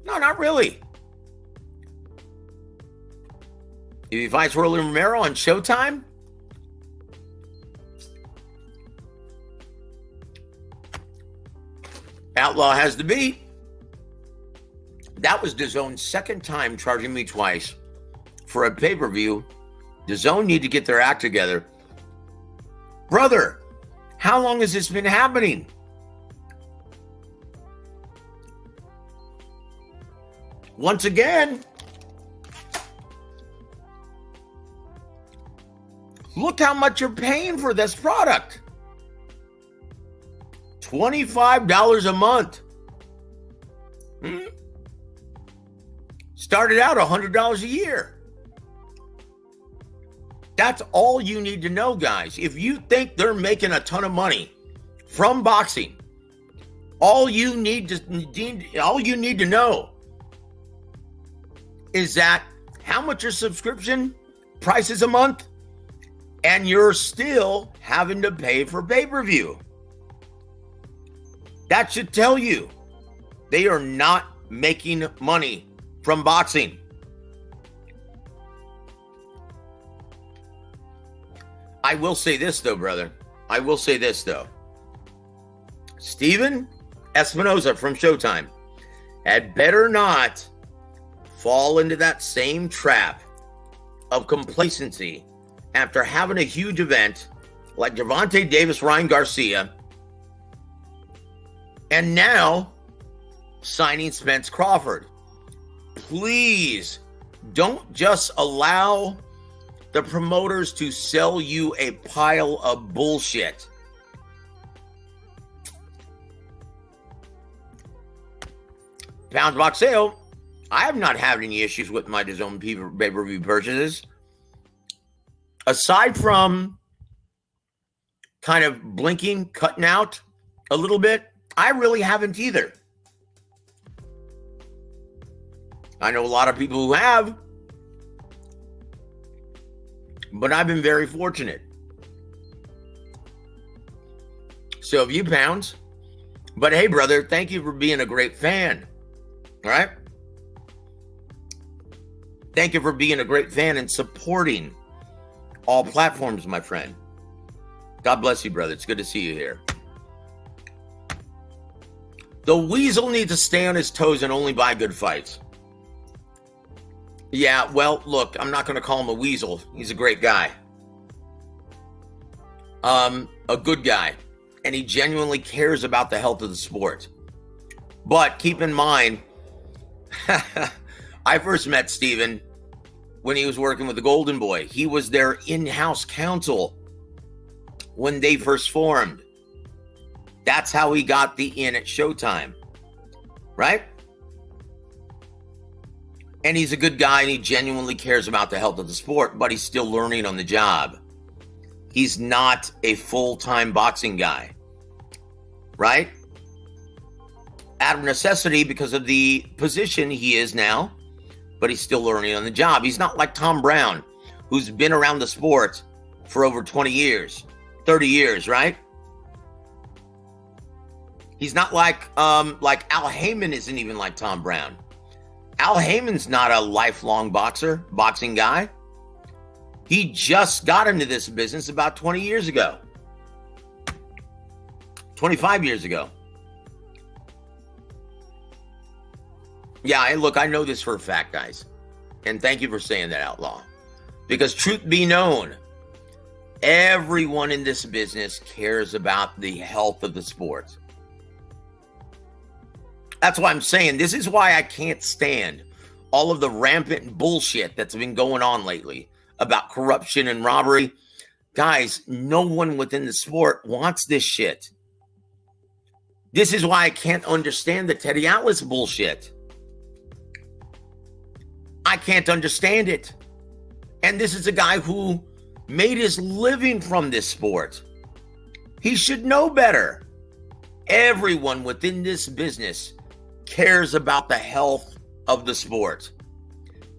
No, not really. If he fights Rolly Romero on Showtime, Outlaw has the beat. That was DAZN's second time charging me twice for a pay-per-view. DAZN need to get their act together. Brother, how long has this been happening? Once again, Look how much you're paying for this product. $25 a month. Started out $100 a year. That's all you need to know, guys. If you think they're making a ton of money from boxing, all you need to know is that how much your subscription price is a month, and you're still having to pay for pay-per-view. That should tell you they are not making money from boxing. I will say this, though, brother. I will say this, though. Steven Espinoza from Showtime had better not fall into that same trap of complacency after having a huge event like Gervonta Davis, Ryan Garcia, and now signing Spence Crawford. Please don't just allow the promoters to sell you a pile of bullshit. Pound Box Sale, I have not had any issues with my DAZN pay-per-view purchases. Aside from kind of blinking, cutting out a little bit, I really haven't either. I know a lot of people who have, but I've been very fortunate. So have you, Pounds. But hey, brother, thank you for being a great fan. All right? Thank you for being a great fan and supporting all platforms, my friend. God bless you, brother. It's good to see you here. The Weasel needs to stay on his toes and only buy good fights. Yeah, well, look, I'm not going to call him a weasel. He's a great guy. A good guy. And he genuinely cares about the health of the sport. But keep in mind, I first met Steven when he was working with the Golden Boy. He was their in-house counsel when they first formed. That's how he got the in at Showtime. Right? And he's a good guy and he genuinely cares about the health of the sport, but he's still learning on the job. He's not a full-time boxing guy. Right? Out of necessity because of the position he is now, but he's still learning on the job. He's not like Tom Brown, who's been around the sport for over 20 years, 30 years, right? He's not like Al Heyman isn't even like Tom Brown. Al Heyman's not a lifelong boxing guy. He just got into this business about 20 years ago. 25 years ago. Yeah, look, I know this for a fact, guys. And thank you for saying that, Outlaw. Because truth be known, everyone in this business cares about the health of the sport. That's why I'm saying this is why I can't stand all of the rampant bullshit that's been going on lately about corruption and robbery. Guys, no one within the sport wants this shit. This is why I can't understand the Teddy Atlas bullshit. I can't understand it. And this is a guy who made his living from this sport. He should know better. Everyone within this business cares about the health of the sport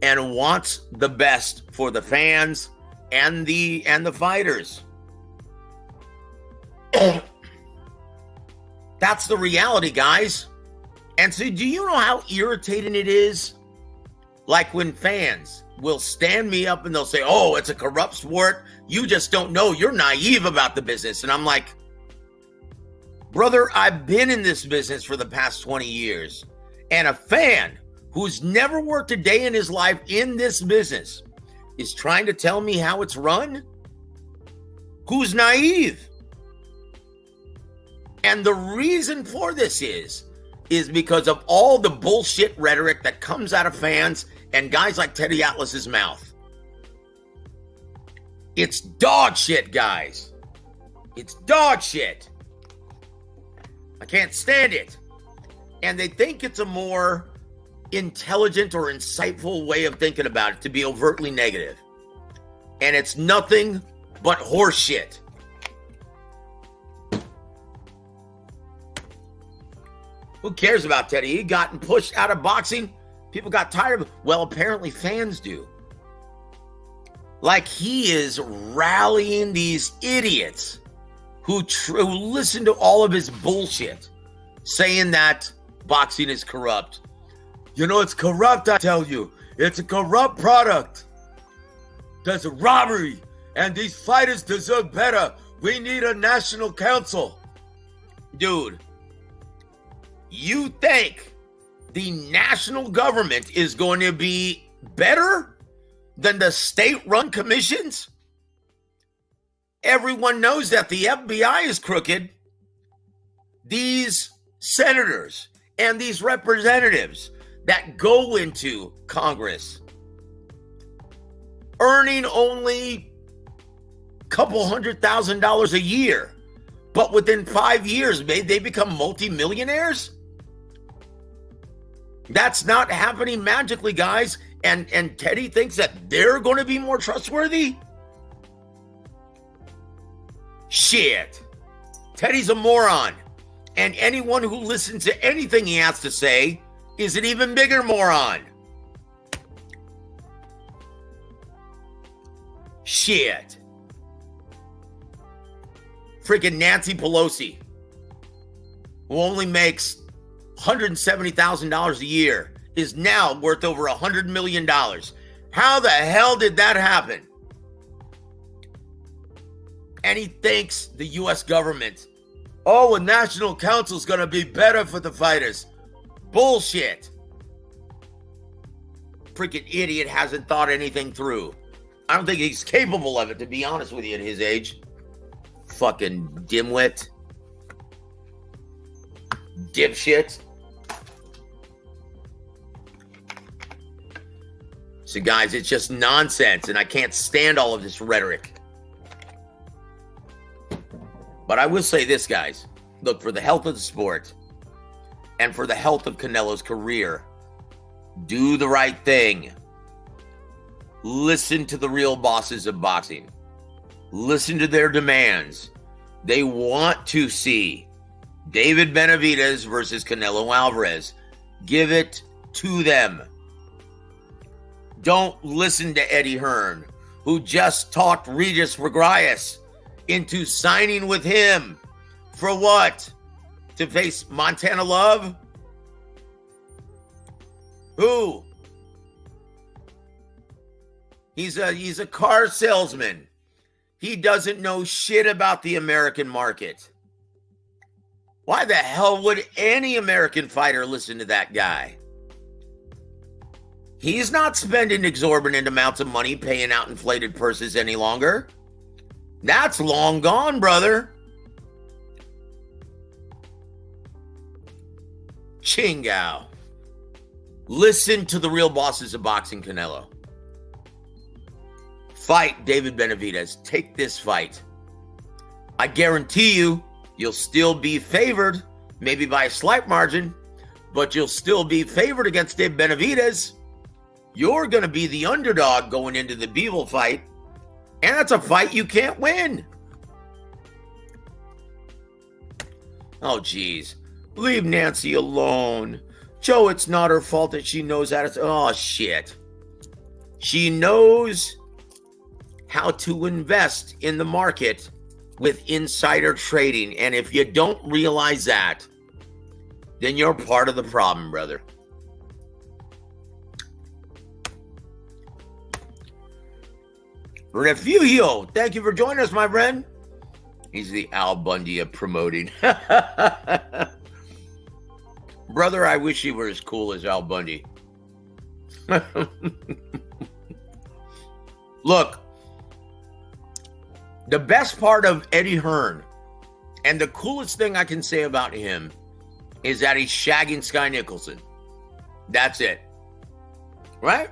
and wants the best for the fans and the fighters. That's the reality, guys. And so do you know how irritating it is? Like when fans will stand me up and they'll say, oh, it's a corrupt sport. You just don't know. You're naive about the business. And I'm like, brother, I've been in this business for the past 20 years. And a fan who's never worked a day in his life in this business is trying to tell me how it's run? Who's naive? And the reason for this is because of all the bullshit rhetoric that comes out of fans and guys like Teddy Atlas's mouth. It's dog shit, guys. It's dog shit. I can't stand it. And they think it's a more intelligent or insightful way of thinking about it to be overtly negative. And it's nothing but horse shit. Who cares about Teddy? He gotten pushed out of boxing. People got tired of it. Well, apparently fans do. Like he is rallying these idiots who listen to all of his bullshit, saying that boxing is corrupt. You know, it's corrupt, I tell you. It's a corrupt product. There's a robbery, and these fighters deserve better. We need a national council. Dude, you think the national government is going to be better than the state-run commissions? Everyone knows that the FBI is crooked. These senators and these representatives that go into Congress earning only a couple $100,000 a year, but within 5 years, they become multimillionaires? That's not happening magically, guys. And Teddy thinks that they're going to be more trustworthy? Shit. Teddy's a moron. And anyone who listens to anything he has to say is an even bigger moron. Shit. Freaking Nancy Pelosi, who only makes $170,000 a year, is now worth over $100 million. How the hell did that happen? And he thinks the U.S. government, oh, a national council is going to be better for the fighters. Bullshit. Freaking idiot hasn't thought anything through. I don't think he's capable of it, to be honest with you, at his age. Fucking dimwit. Dipshit. So guys, it's just nonsense, and I can't stand all of this rhetoric. But I will say this, guys. Look, for the health of the sport and for the health of Canelo's career, do the right thing. Listen to the real bosses of boxing. Listen to their demands. They want to see David Benavidez versus Canelo Alvarez. Give it to them. Don't listen to Eddie Hearn, who just talked Regis Regrayes into signing with him. For what? To face Montana Love? Who? He's a car salesman. He doesn't know shit about the American market. Why the hell would any American fighter listen to that guy? He's not spending exorbitant amounts of money paying out inflated purses any longer. That's long gone, brother. Chingao. Listen to the real bosses of boxing, Canelo. Fight David Benavidez. Take this fight. I guarantee you, you'll still be favored, maybe by a slight margin, but you'll still be favored against David Benavidez. You're going to be the underdog going into the Bivol fight, and that's a fight you can't win. Oh, geez. Leave Nancy alone. Joe, it's not her fault that she knows how to... Oh, shit. She knows how to invest in the market with insider trading, and if you don't realize that, then you're part of the problem, brother. Refugio, thank you for joining us, my friend. He's the Al Bundy of promoting. Brother, I wish he were as cool as Al Bundy. Look, the best part of Eddie Hearn, and the coolest thing I can say about him, is that he's shagging Sky Nicholson. That's it. Right?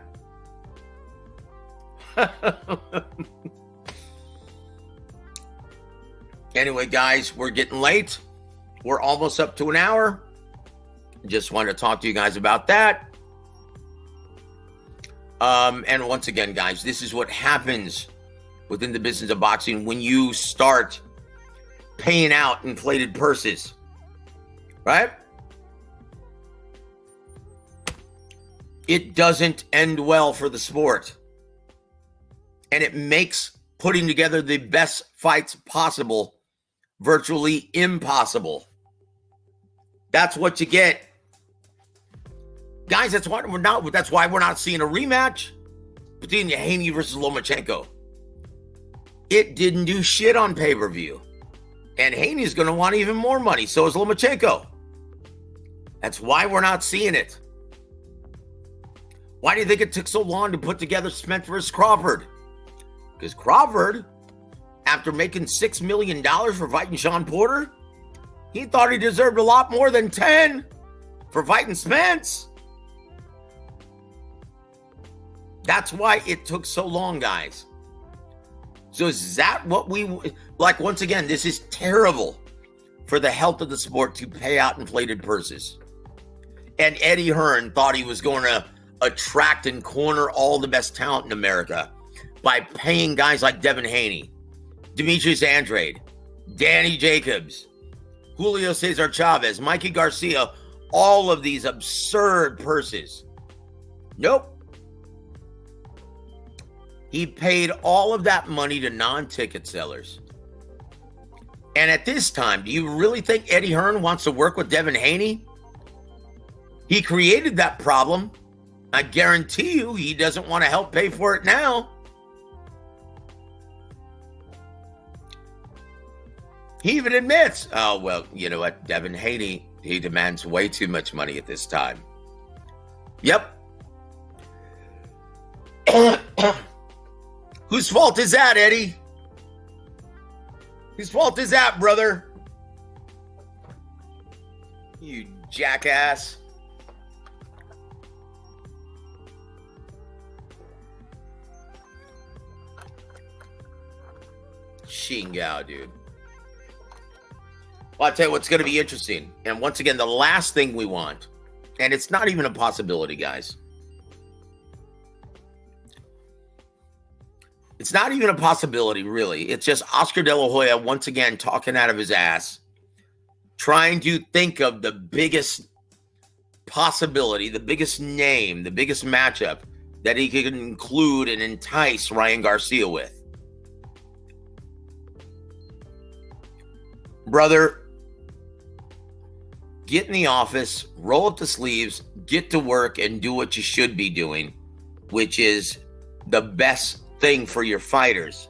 Anyway, guys, we're getting late. We're almost up to an hour. Just wanted to talk to you guys about that. And once again, guys, this is what happens within the business of boxing when you start paying out inflated purses, right? It doesn't end well for the sport. And it makes putting together the best fights possible virtually impossible. That's what you get. Guys, that's why we're not seeing a rematch between Haney versus Lomachenko. It didn't do shit on pay-per-view. And Haney's going to want even more money. So is Lomachenko. That's why we're not seeing it. Why do you think it took so long to put together Smith versus Crawford? Because Crawford, after making $6 million for fighting Sean Porter, he thought he deserved a lot more than 10 for fighting Spence. That's why it took so long, guys. So is that what we, like, once again, this is terrible for the health of the sport to pay out inflated purses. And Eddie Hearn thought he was going to attract and corner all the best talent in America by paying guys like Devin Haney, Demetrius Andrade, Danny Jacobs, Julio Cesar Chavez, Mikey Garcia, all of these absurd purses. Nope. He paid all of that money to non-ticket sellers. And at this time, do you really think Eddie Hearn wants to work with Devin Haney? He created that problem. I guarantee you he doesn't want to help pay for it now. He even admits, oh, well, you know what, Devin Haney, he demands way too much money at this time. Yep. Whose fault is that, Eddie? Whose fault is that, brother? You jackass. Shingao, dude. Well, I'll tell you what's going to be interesting. And once again, the last thing we want, and it's not even a possibility, guys. It's not even a possibility, really. It's just Oscar De La Hoya once again talking out of his ass, trying to think of the biggest possibility, the biggest name, the biggest matchup that he could include and entice Ryan Garcia with. Brother, get in the office, roll up the sleeves, get to work, and do what you should be doing, which is the best thing for your fighters.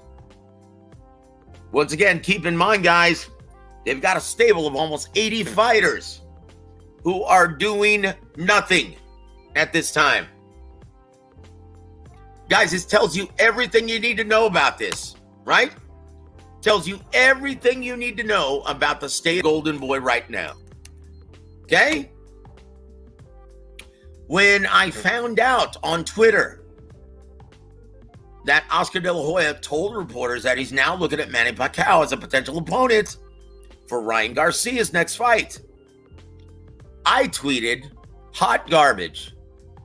Once again, keep in mind, guys, they've got a stable of almost 80 fighters who are doing nothing at this time. Guys, this tells you everything you need to know about this, right? Tells you everything you need to know about the state of Golden Boy right now. Okay? When I found out on Twitter that Oscar De La Hoya told reporters that he's now looking at Manny Pacquiao as a potential opponent for Ryan Garcia's next fight, I tweeted, hot garbage.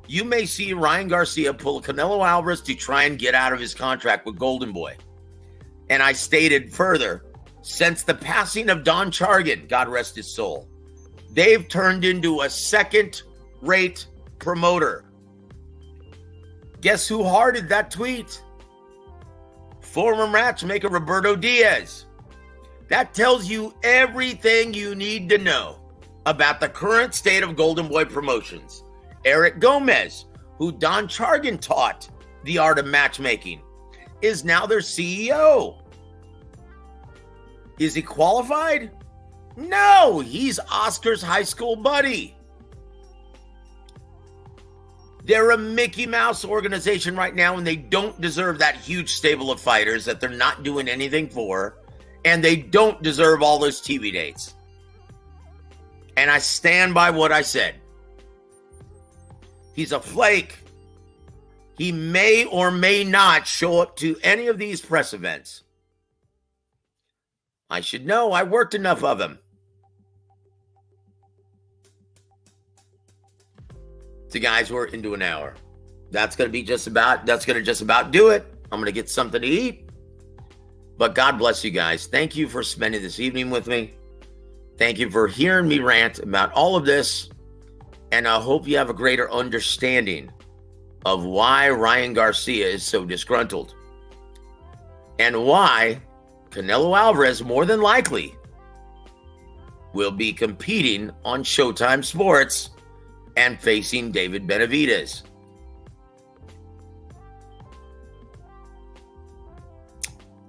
You may see Ryan Garcia pull Canelo Alvarez to try and get out of his contract with Golden Boy. And I stated further, since the passing of Don Chargan, God rest his soul, they've turned into a second-rate promoter. Guess who hearted that tweet? Former matchmaker Roberto Diaz. That tells you everything you need to know about the current state of Golden Boy Promotions. Eric Gomez, who Don Chargan taught the art of matchmaking, is now their CEO. Is he qualified? No, he's Oscar's high school buddy. They're a Mickey Mouse organization right now, and they don't deserve that huge stable of fighters that they're not doing anything for, and they don't deserve all those TV dates. And I stand by what I said. He's a flake. He may or may not show up to any of these press events. I should know. I worked enough of him. So guys, we're into an hour. That's going to just about do it. I'm going to get something to eat. But God bless you guys. Thank you for spending this evening with me. Thank you for hearing me rant about all of this. And I hope you have a greater understanding of why Ryan Garcia is so disgruntled. And why Canelo Alvarez more than likely will be competing on Showtime Sports and facing David Benavidez.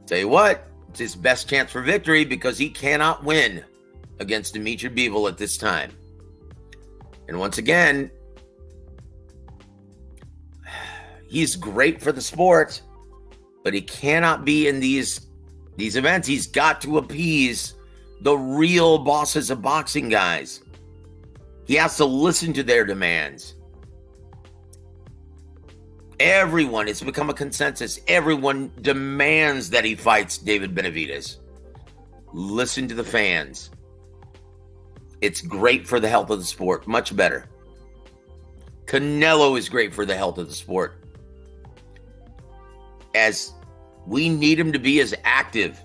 Tell you what, it's his best chance for victory because he cannot win against Dimitri Bivol at this time. And once again, he's great for the sport, but he cannot be in these events. He's got to appease the real bosses of boxing, guys. He has to listen to their demands. Everyone, it's become a consensus. Everyone demands that he fights David Benavidez. Listen to the fans. It's great for the health of the sport. Much better. Canelo is great for the health of the sport. As we need him to be as active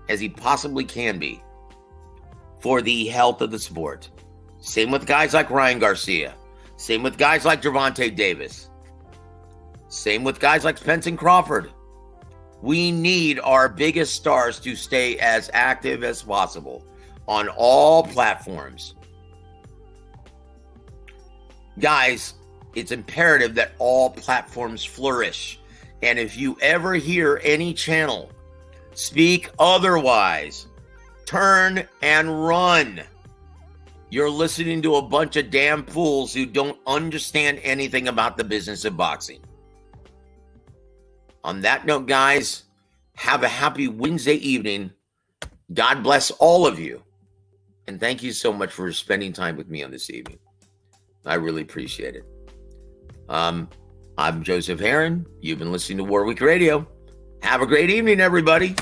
as he possibly can be for the health of the sport. Same with guys like Ryan Garcia. Same with guys like Gervonta Davis. Same with guys like Spence and Crawford. We need our biggest stars to stay as active as possible on all platforms. Guys, it's imperative that all platforms flourish. And if you ever hear any channel speak otherwise, turn and run. You're listening to a bunch of damn fools who don't understand anything about the business of boxing. On that note, guys, have a happy Wednesday evening. God bless all of you. And thank you so much for spending time with me on this evening. I really appreciate it. I'm Joseph Heron. You've been listening to War Week Radio. Have a great evening, everybody.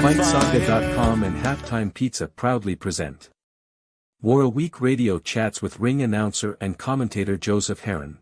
FightSaga.com and Halftime Pizza proudly present WAWR Week Radio chats with ring announcer and commentator Joseph Heron.